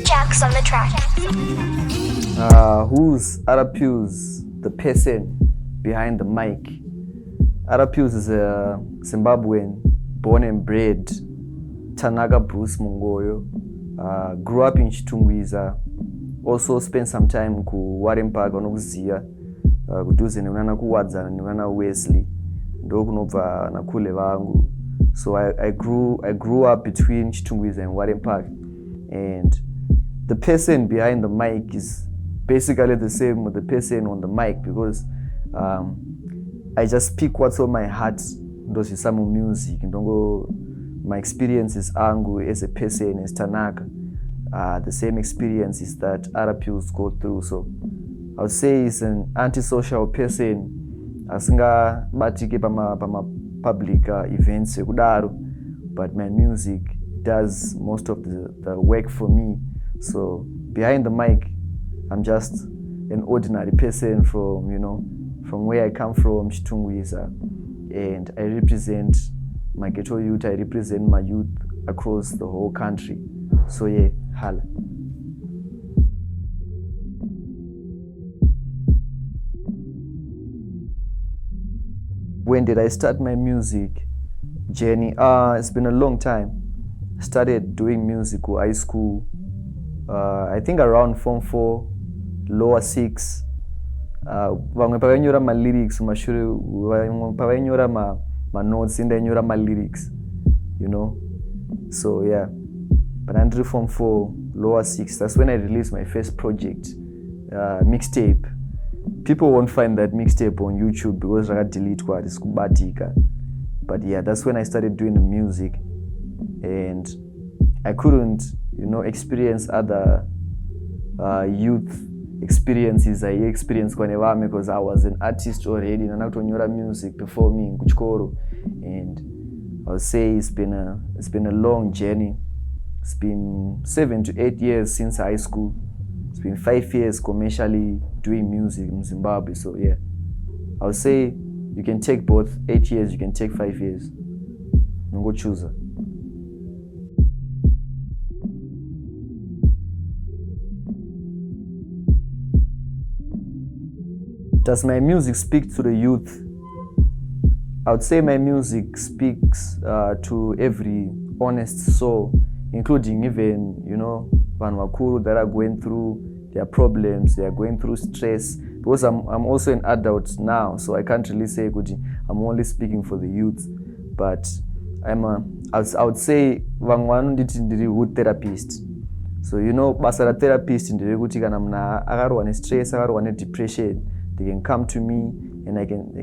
Jacks on the track. Who's R.PEELS, the person behind the mic? R.PEELS is a Zimbabwean, born and bred, Tanaka Bruce Mungoyo. Grew up in Chitungwiza. Also spent some time ku Warren Park Mukukuzvi, kuduze neunana kuwadzana neunana Wesley. Ndo kunobva nakule vangu. So I grew up between Chitungwiza and Warren Park, and the person behind the mic is basically the same with the person on the mic, because I just speak what's on my heart. Ndozi some music. Ndongo my experiences angu as a person as Tanaka, the same experiences that other people go through. So I would say he's an antisocial person. Asinga batike pama public events kudaro, but my music does most of the work for me. So behind the mic, I'm just an ordinary person from where I come from, Chitungwiza, and I represent my ghetto youth. I represent my youth across the whole country. So yeah, hala. When did I start my music journey? It's been a long time. I started doing music in high school, I think around Form 4, lower 6. Vamwe pavanyora ma lyrics mashure, vamwe pavanyora ma notes and then ma lyrics, so yeah. But until Form 4, lower 6, that's when I released my first project, mixtape. People won't find that mixtape on YouTube because I got deleted kwa iskubatika. But yeah, that's when I started doing the music, and I couldn't experience other youth experiences I experienced because I was an artist already, and I was music performing kuchikoro. And I would say it's been a long journey. It's been 7 to 8 years since high school. It's been 5 years commercially doing music in Zimbabwe. So yeah, I would say you can take both 8 years, you can take 5 years. Go choose. Does my music speak to the youth? I would say my music speaks to every honest soul, including even, Vanwakuru that are going through their problems, they are going through stress. Because I'm also an adult now, so I can't really say I'm only speaking for the youth. But I would say Vangwanu ndiri wood therapist. So basa la therapist ndiri kuti kana mna akarwa ne stress, akarwa ne depression, they can come to me and I can,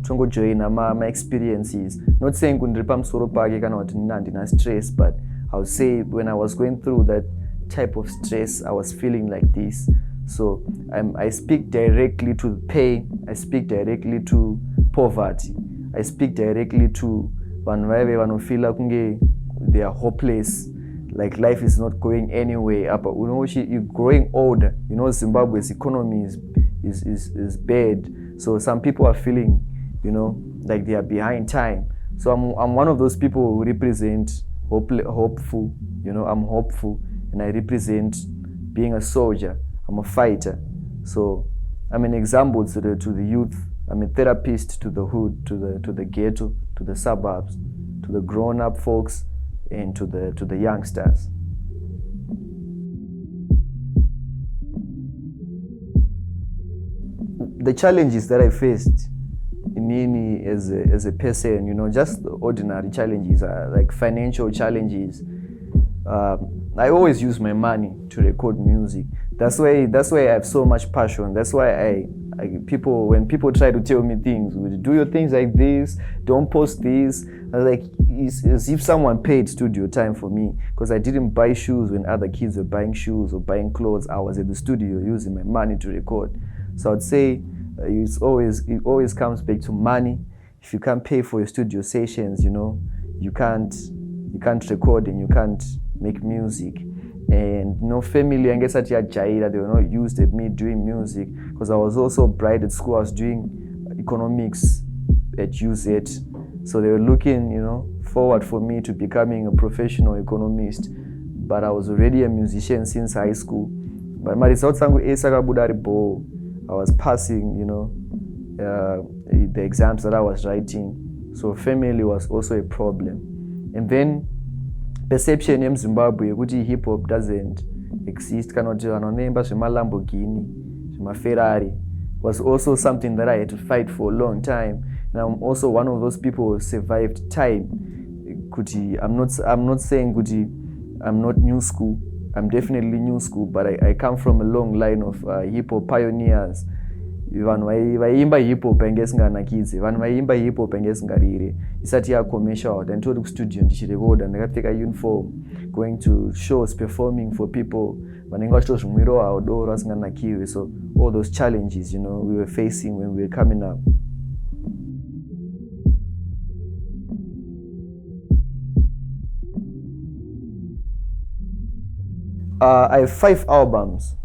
tongo join my experiences. Not saying kundiri pamusoro pake kana kuti ndina stress, but I would say when I was going through that type of stress, I was feeling like this. So I speak directly to pain. I speak directly to poverty. I speak directly to vanhu who feel like they are hopeless, like life is not going anywhere. But you're growing older. Zimbabwe's economy is bad. So some people are feeling, like they are behind time. So I'm one of those people who represent hopeful. I'm hopeful, and I represent being a soldier. I'm a fighter. So I'm an example to the youth. I'm a therapist to the hood, to the ghetto, to the suburbs, to the grown-up folks, and to the youngsters. The challenges that I faced in as a person, just ordinary challenges, like financial challenges. I always use my money to record music. That's why I have so much passion. That's why when people try to tell me things, do your things like this, don't post this. I was like, it's as if someone paid studio time for me, because I didn't buy shoes when other kids were buying shoes or buying clothes. I was at the studio using my money to record. So I'd say it always comes back to money. If you can't pay for your studio sessions, you can't record and you can't make music. And family, I guess at Jaira, they were not used to me doing music, because I was also bright at school. I was doing economics at UZ. So they were looking, forward for me to becoming a professional economist. But I was already a musician since high school. But my results I was passing, the exams that I was writing. So family was also a problem. And then perception in Zimbabwe, which hip hop doesn't exist, cannot do Lamborghini, Ferrari, was also something that I had to fight for a long time. And I'm also one of those people who survived time. I'm not saying I'm not new school. I'm definitely new school, but I come from a long line of hip hop pioneers. Vanhu vaimba hip hop engesinganakidze, vanhu vaimba hip hop engesingarire isati yakomesha out. Nditoti kustudio ndichirekoda ndakapfeka uniform, going to shows, performing for people vanenge vachitozvimwirawo hawo doro vasinganakiwe. So all those challenges we were facing when we were coming up. I have 5 albums,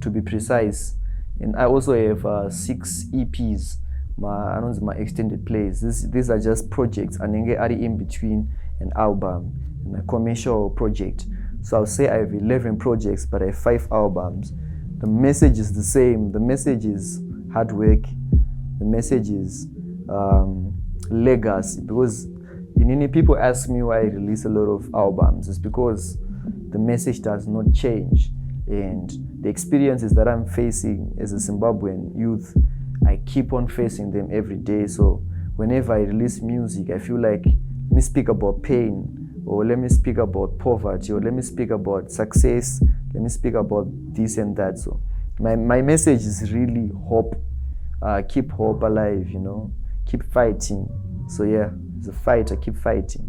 to be precise, and I also have 6 EPs, my extended plays. These are just projects, and are in between an album and a commercial project. So I'll say I have 11 projects, but I have 5 albums. The message is the same. The message is hard work. The message is legacy. Because people ask me why I release a lot of albums. It's because the message does not change, and the experiences that I'm facing as a Zimbabwean youth, I keep on facing them every day. So whenever I release music, I feel like let me speak about pain, or let me speak about poverty, or let me speak about success, let me speak about this and that. So my message is really hope. Keep hope alive, keep fighting. So yeah, as a fighter, keep fighting.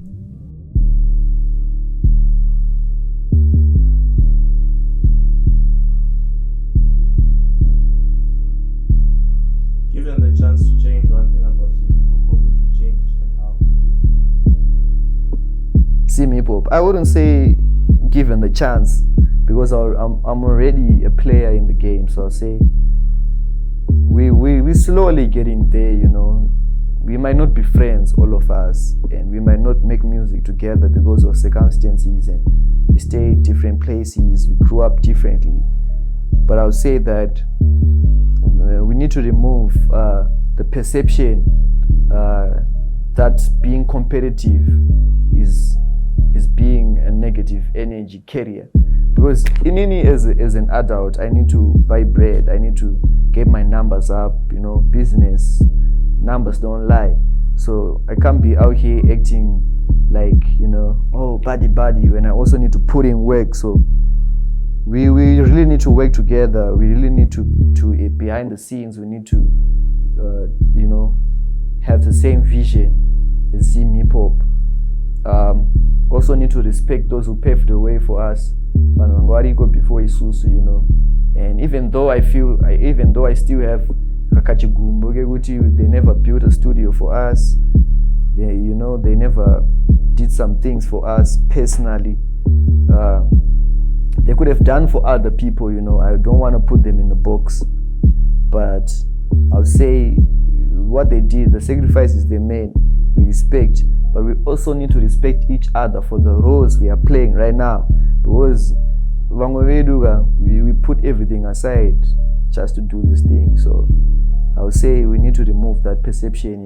Given the chance to change one thing about Zim Hip Hop, what would you change and how? Zim Hip Hop, I wouldn't say given the chance, because I'm already a player in the game. So I'll say we slowly getting there. We might not be friends, all of us, and we might not make music together because of circumstances, and we stay in different places, we grew up differently. But I would say that we need to remove the perception that being competitive is being a negative energy carrier. Because as an adult, I need to buy bread, I need to get my numbers up, business numbers don't lie. So I can't be out here acting like, oh, buddy, when I also need to put in work. So we really need to work together. We really need to behind the scenes, we need to have the same vision as Zim Hip Hop. Also need to respect those who paved the way for us. Before Isusu, and even though I still have they never built a studio for us. They never did some things for us personally. They could have done for other people, I don't want to put them in the box, but I'll say what they did, the sacrifices they made, we respect, but we also need to respect each other for the roles we are playing right now, because we put everything aside just to do this thing. So I would say we need to remove that perception.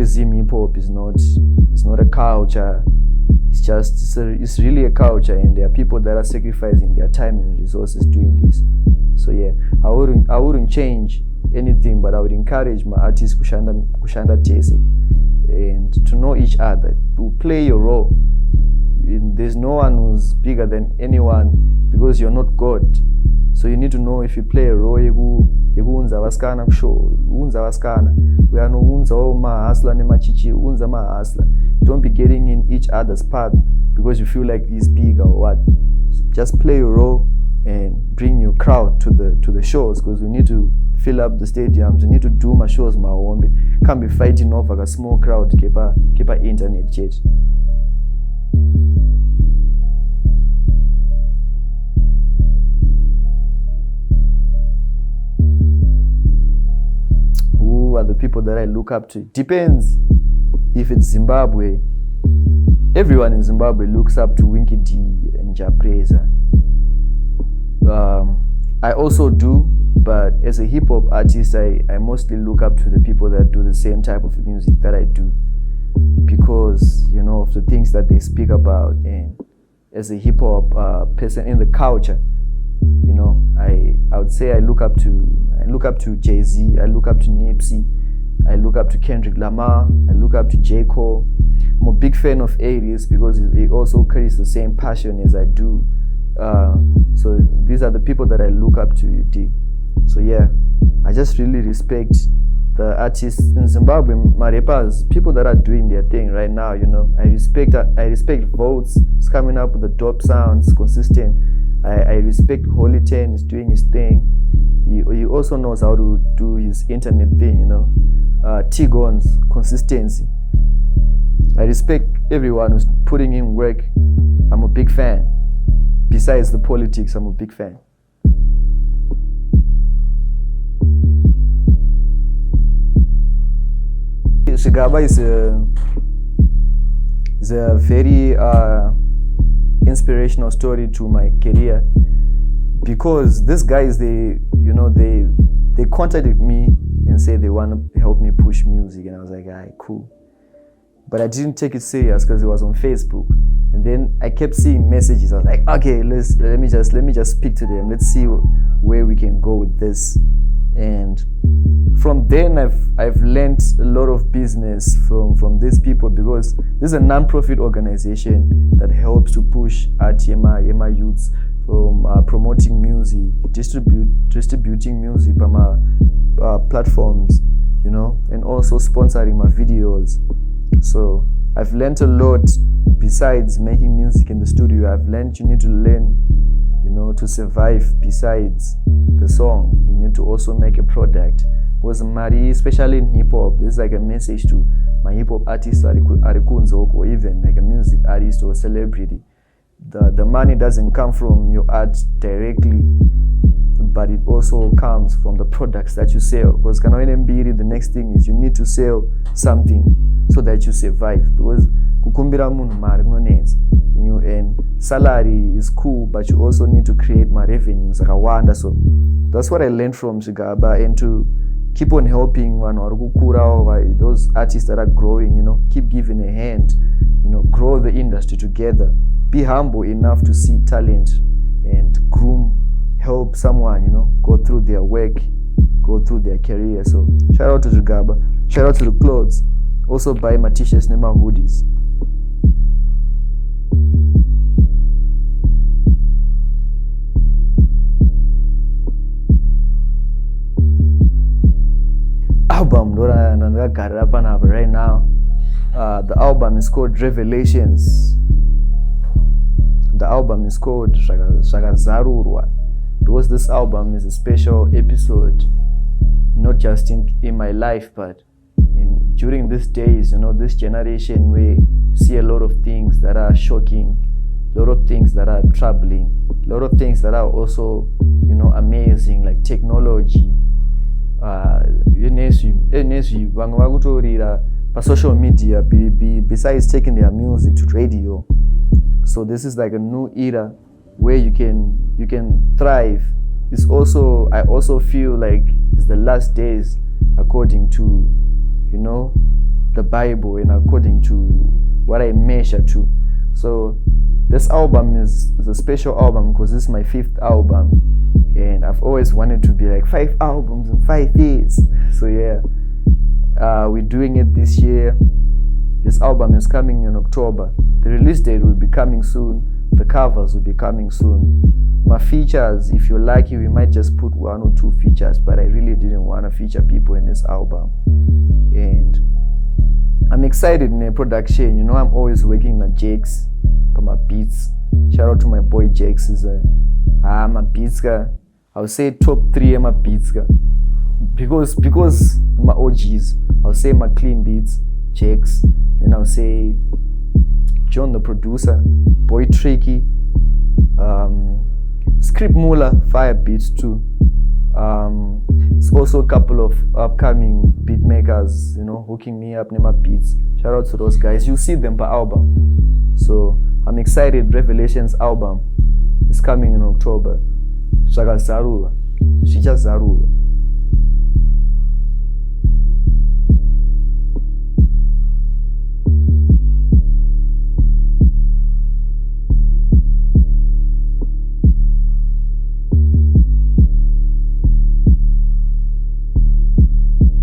Zim Hip Hop is not a culture. It's really a culture, and there are people that are sacrificing their time and resources doing this. So yeah, I wouldn't change anything, but I would encourage my artists kushanda tese and to know each other, to play your role. There's no one who's bigger than anyone, because you're not God. So you need to know if you play a role yekuunza vasikana kushow, unza vasikana uyanounza mahasla nemachichi, unza mahasla. Don't be getting in each other's path because you feel like he's bigger or what. Just play your role and bring your crowd to the shows, because we need to fill up the stadiums. We need to do my shows mahombe. Can't be fighting over a small crowd keep a internet chat. who are the people that I look up to. Depends if it's Zimbabwe. Everyone in Zimbabwe looks up to Winky D and Japreza. I also do, but as a hip hop artist, I mostly look up to the people that do the same type of music that I do, because of the things that they speak about. And as a hip hop person in the culture, I would say I look up to Jay-Z, I look up to Nipsey, I look up to Kendrick Lamar, I look up to J. Cole. I'm a big fan of R.PEELS because he also carries the same passion as I do. So these are the people that I look up to, you dig. So yeah, I just really respect the artists in Zimbabwe, my rappers, people that are doing their thing right now. I respect Votes. It's coming up with the dope sounds, consistent. I respect Holy 10 is doing his thing. He also knows how to do his internet thing. T-Gon's consistency. I respect everyone who's putting in work. I'm a big fan. Besides the politics, I'm a big fan. Zvigaba is a very inspirational story to my career, because these guys, they contacted me and said they want to help me push music, and I was like, alright, cool. But I didn't take it serious because it was on Facebook. And then I kept seeing messages. I was like, okay, let me just speak to them. Let's see where we can go with this. And from then I've learned a lot of business from these people, because this is a non-profit organization that helps to push Yema youths from promoting music, distributing music on my platforms, and also sponsoring my videos. So I've learned a lot. Besides making music in the studio, I've learned you need to learn, to survive. Besides the song, you need to also make a product. Because Mari, especially in hip hop, this is like a message to my hip hop artists, or even like a music artist or celebrity. The money doesn't come from your art directly, but it also comes from the products that you sell. Because the next thing is you need to sell something so that you survive. Because kukumbira munhu mari kunonetsa, and salary is cool, but you also need to create my revenues akawanda. So that's what I learned from Zvigaba, and to keep on helping those artists that are growing, keep giving a hand, grow the industry together. Be humble enough to see talent and help someone, go through their work, go through their career. So shout out to Zvigaba, shout out to the clothes. Also buy my t-shirts and my hoodies. Album that I got up on right now. The album is called Revelations. The album is called Zvakazarurwa, because this album is a special episode, not just in my life, but during these days, this generation where you see a lot of things that are shocking, a lot of things that are troubling, a lot of things that are also, amazing, like technology. Social media, besides taking their music to radio. So this is like a new era where you can thrive. I also feel like it's the last days according to the Bible, and according to what I measure to. So this album is a special album because this is my 5th album, and I've always wanted to be like 5 albums in 5 years. So yeah, we're doing it this year. This album is coming in October. The release date will be coming soon. The covers will be coming soon. My features, if you're lucky, we might just put 1 or 2 features, but I really didn't want to feature people in this album. And I'm excited in the production. I'm always working on Jakes for my beats. Shout out to my boy Jakes. I'm a beats guy. I would say top 3 I'm a beats guy. Because my OGs, I'll say my clean beats, Jakes, then I'll say John the producer, Boy Tricky, Script Mula, fire beats too. It's also a couple of upcoming beat makers, hooking me up, Nema Beats. Shout out to those guys. You see them per album. So I'm excited. Revelations album is coming in October. Shaka Zarura. Shicha Zarura.